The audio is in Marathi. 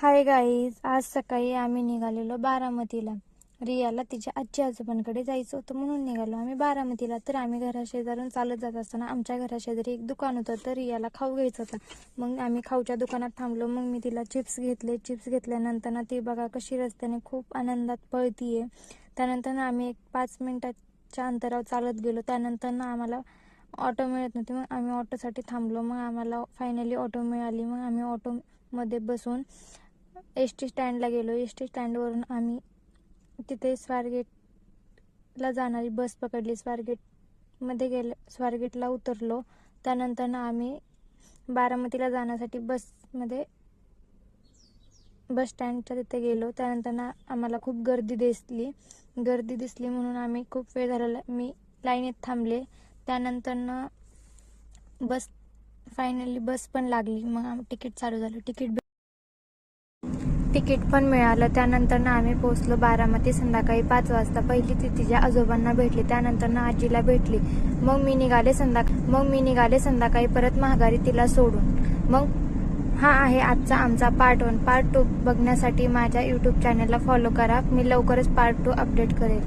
हाय गाईज, आज सकाळी आम्ही निघालेलो बारामतीला. रियाला तिच्या आजी आजोबांकडे जायचं होतं म्हणून निघालो आम्ही बारामतीला. तर आम्ही घराशेजारून चालत जात असताना आमच्या घराशेजारी एक दुकान होतं, तर रियाला खाऊ घ्यायचं होता. मग आम्ही खाऊच्या दुकानात थांबलो. मग मी तिला चिप्स घेतले. चिप्स घेतल्यानंतर ना ती बघा कशी रस्त्याने खूप आनंदात पळतीये. त्यानंतर आम्ही एक 5 मिनिटाच्या अंतरावर चालत गेलो. त्यानंतर आम्हाला ऑटो मिळत नव्हती. मग आम्ही ऑटोसाठी थांबलो. मग आम्हाला फायनली ऑटो मिळाली. मग आम्ही ऑटोमध्ये बसून एस.टी. स्टँडला गेलो. एस.टी. स्टँडवरून आम्ही तिथे स्वारगेटला जाणारी बस पकडली. स्वारगेटला उतरलो. त्यानंतर आम्ही बारामतीला जाण्यासाठी बस स्टँडच्या तिथे गेलो. त्यानंतर आम्हाला खूप गर्दी दिसली म्हणून आम्ही खूप वेळ झाला मी लाईनीत थांबले. त्यानंतर फायनली बस पण लागली. मग तिकीट चालू झालं. तिकीट पण मिळालं. त्यानंतर आम्ही पोहोचलो बारामती. संध्याकाळी 5 वाजता. पहिली ती तिच्या आजोबांना भेटली. त्यानंतर आजीला भेटली. मग मी निघाले संध्याकाळी परत माघारी तिला सोडून. मग हा आहे आजचा आमचा पार्ट 1. पार्ट 2 बघण्यासाठी माझ्या यूट्यूब चॅनलला फॉलो करा. मी लवकरच पार्ट 2 अपडेट करेल.